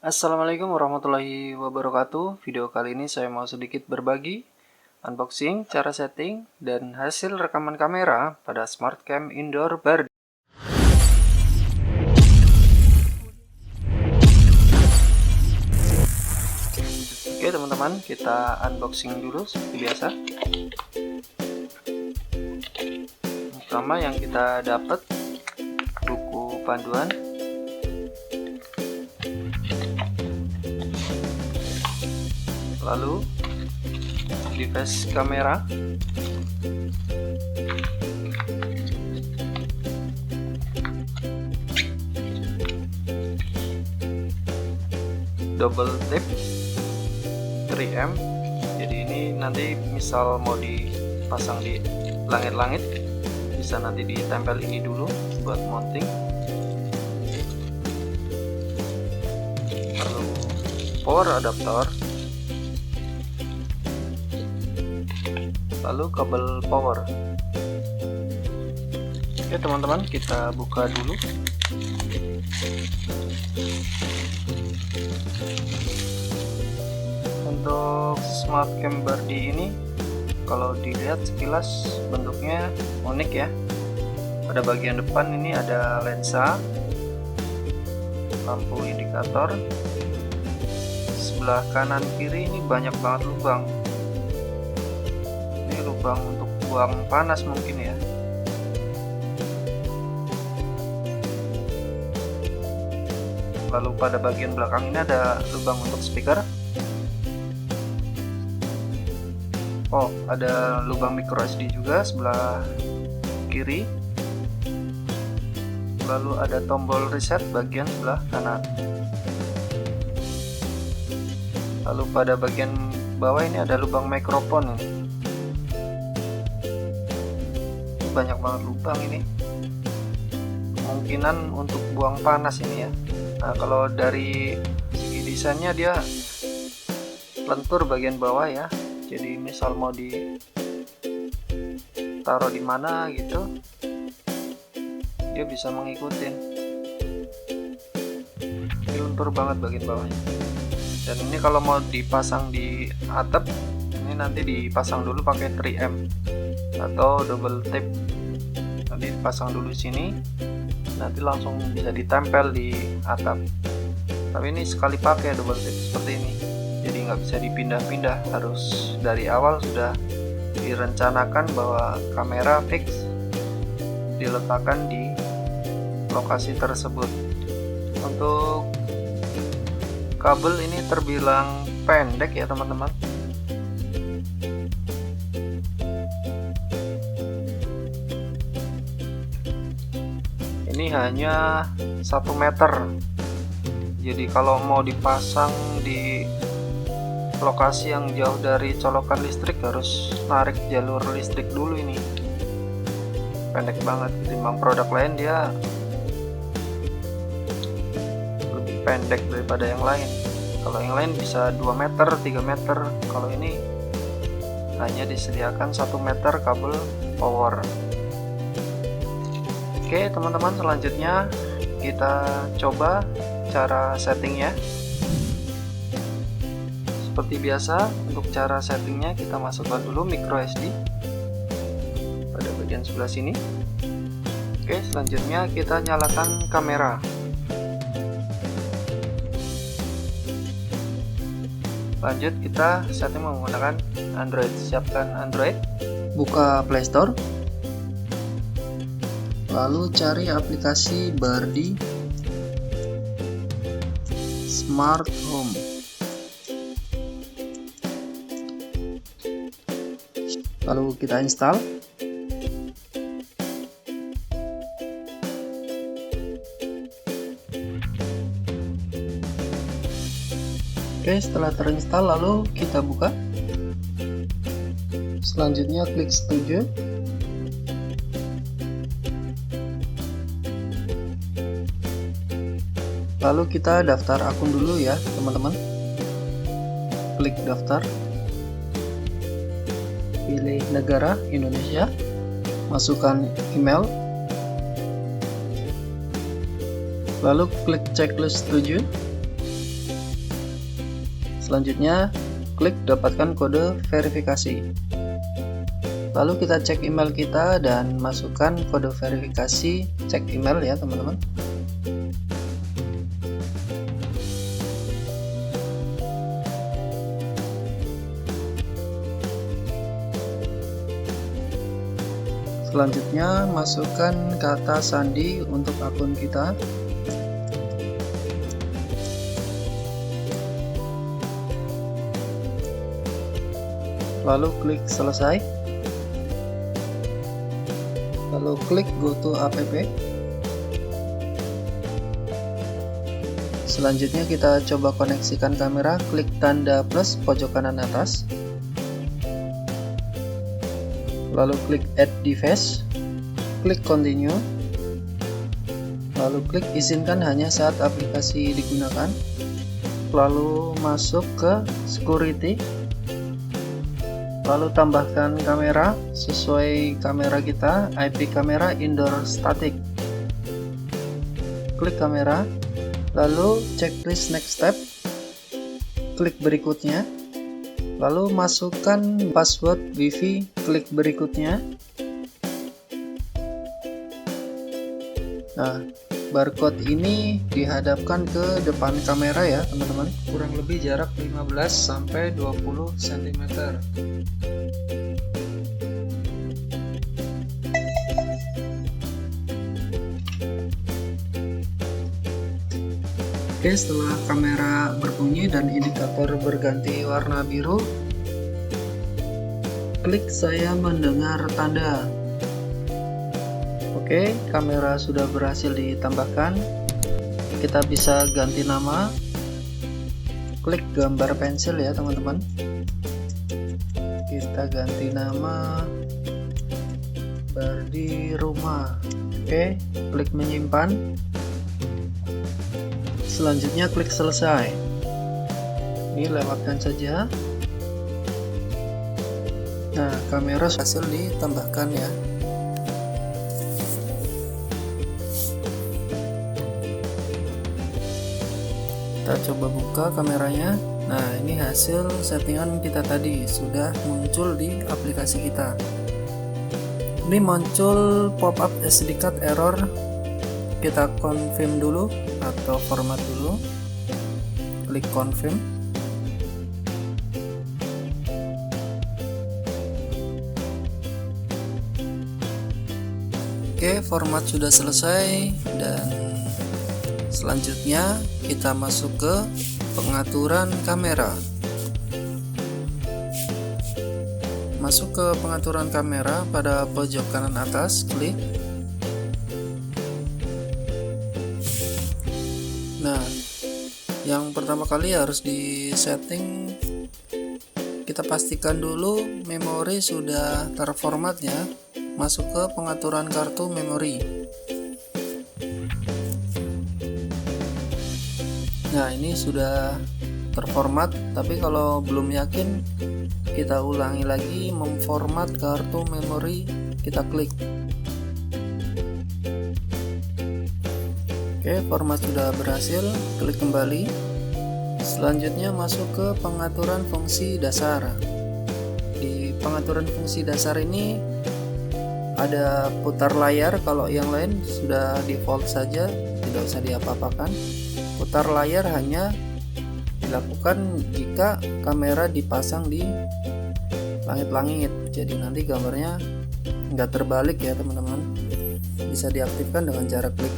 Assalamualaikum warahmatullahi wabarakatuh. Video kali ini saya mau sedikit berbagi unboxing, cara setting, dan hasil rekaman kamera pada SmartCam Indoor Bardi. Oke teman-teman, kita unboxing dulu seperti biasa. Pertama yang kita dapat buku panduan, lalu device kamera, double tape 3M. Jadi ini nanti misal mau dipasang di langit-langit, bisa nanti ditempel ini dulu buat mounting. Lalu power adapter, lalu kabel power. Oke teman-teman, kita buka dulu. Untuk SmartCam Bardi ini kalau dilihat sekilas bentuknya unik ya. Pada bagian depan ini ada lensa, lampu indikator. Sebelah kanan kiri ini banyak banget lubang. Ini lubang untuk buang panas mungkin ya. Lalu pada bagian belakang ini ada lubang untuk speaker. Oh, ada lubang micro SD juga sebelah kiri. Lalu ada tombol reset bagian sebelah kanan. Lalu pada bagian bawah ini ada lubang mikrofon ini. Banyak banget lubang ini. Kemungkinan untuk buang panas ini ya. Nah, kalau dari segi desainnya dia lentur bagian bawah ya. Jadi misal mau ditaruh di mana gitu, dia bisa mengikutin. Ini lentur banget bagian bawahnya. Dan ini kalau mau dipasang di atap, ini nanti dipasang dulu pakai 3M atau double tape. Nanti dipasang dulu di sini, nanti langsung bisa ditempel di atap. Tapi ini sekali pakai double tape seperti ini, jadi nggak bisa dipindah-pindah, harus dari awal sudah direncanakan bahwa kamera fix diletakkan di lokasi tersebut. Untuk kabel ini terbilang pendek ya teman-teman. Ini hanya 1 meter. Jadi kalau mau dipasang di lokasi yang jauh dari colokan listrik harus narik jalur listrik dulu. Ini pendek banget ketimbang produk lain, dia lebih pendek daripada yang lain. Kalau yang lain bisa 2 meter, 3 meter. Kalau ini hanya disediakan 1 meter kabel power. Oke teman-teman, selanjutnya kita coba cara settingnya. Seperti biasa, untuk cara settingnya kita masukkan dulu micro SD pada bagian sebelah sini. Oke, selanjutnya kita nyalakan kamera. Lanjut kita setting menggunakan Android. Siapkan Android, buka Play Store, lalu cari aplikasi Bardi Smart Home. Lalu kita install. Oke, setelah terinstall lalu kita buka. Selanjutnya klik setuju. Lalu kita daftar akun dulu ya teman-teman. Klik daftar. Pilih negara Indonesia, masukkan email, lalu klik checklist setuju. Selanjutnya klik dapatkan kode verifikasi. Lalu kita cek email kita dan masukkan kode verifikasi. Cek email ya teman-teman. Selanjutnya masukkan kata sandi untuk akun kita. Lalu klik selesai. Lalu klik go to app. Selanjutnya kita coba koneksikan kamera, klik tanda plus pojok kanan atas. Lalu klik add device, klik continue, lalu klik izinkan hanya saat aplikasi digunakan, lalu masuk ke security, lalu tambahkan kamera sesuai kamera kita, IP kamera indoor static, klik kamera, lalu checklist next step, klik berikutnya, lalu masukkan password wifi, klik berikutnya. Nah, barcode ini dihadapkan ke depan kamera ya teman-teman, kurang lebih jarak 15 sampai 20 cm. Oke, setelah kamera berbunyi dan indikator berganti warna biru, klik saya mendengar tanda. Oke, kamera sudah berhasil ditambahkan. Kita bisa ganti nama, klik gambar pensil ya teman-teman. Kita ganti nama Bardi Rumah. Oke, klik menyimpan. Selanjutnya klik selesai. Ini lewatkan saja. Nah, kamera hasil ditambahkan ya. Kita coba buka kameranya. Nah, ini hasil settingan kita tadi sudah muncul di aplikasi kita. Ini muncul pop-up SD card error. Kita confirm dulu atau format dulu, klik confirm. Oke, format sudah selesai dan selanjutnya kita masuk ke pengaturan kamera. Masuk ke pengaturan kamera pada pojok kanan atas, klik. Nah, yang pertama kali harus di setting, kita pastikan dulu memori sudah terformat ya. Masuk ke pengaturan kartu memori. Nah, ini sudah terformat, tapi kalau belum yakin, kita ulangi lagi memformat kartu memori, kita klik. Oke, format sudah berhasil, klik kembali. Selanjutnya masuk ke pengaturan fungsi dasar. Di pengaturan fungsi dasar ini ada putar layar, kalau yang lain sudah default saja, tidak usah diapa-apakan. Putar layar hanya dilakukan jika kamera dipasang di langit-langit, jadi nanti gambarnya nggak terbalik ya teman-teman. Bisa diaktifkan dengan cara klik.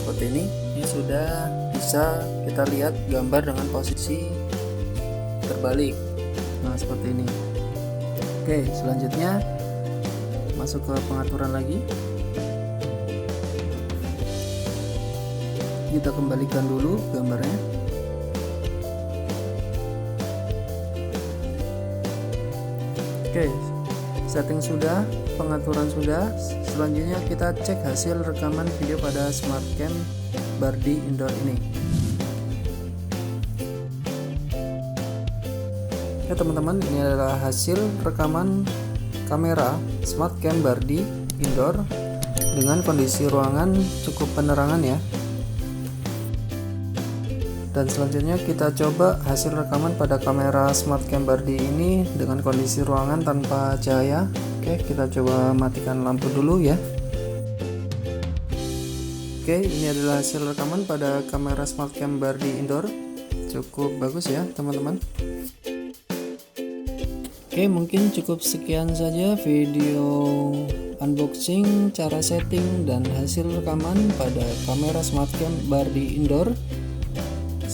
Seperti ini sudah bisa kita lihat gambar dengan posisi terbalik. Nah, seperti ini. Oke, selanjutnya masuk ke pengaturan lagi. Kita kembalikan dulu gambarnya. Oke, setting sudah, pengaturan sudah. Selanjutnya kita cek hasil rekaman video pada SmartCam Bardi Indoor ini. Ya teman-teman, ini adalah hasil rekaman kamera SmartCam Bardi Indoor dengan kondisi ruangan cukup penerangan ya. Dan selanjutnya kita coba hasil rekaman pada kamera SmartCam Bardi ini dengan kondisi ruangan tanpa cahaya. Oke, kita coba matikan lampu dulu ya. Oke, ini adalah hasil rekaman pada kamera SmartCam Bardi Indoor. Cukup bagus ya teman-teman. Oke, mungkin cukup sekian saja video unboxing, cara setting, dan hasil rekaman pada kamera SmartCam Bardi Indoor.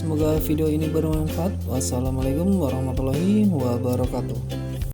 Semoga video ini bermanfaat. Wassalamualaikum warahmatullahi wabarakatuh.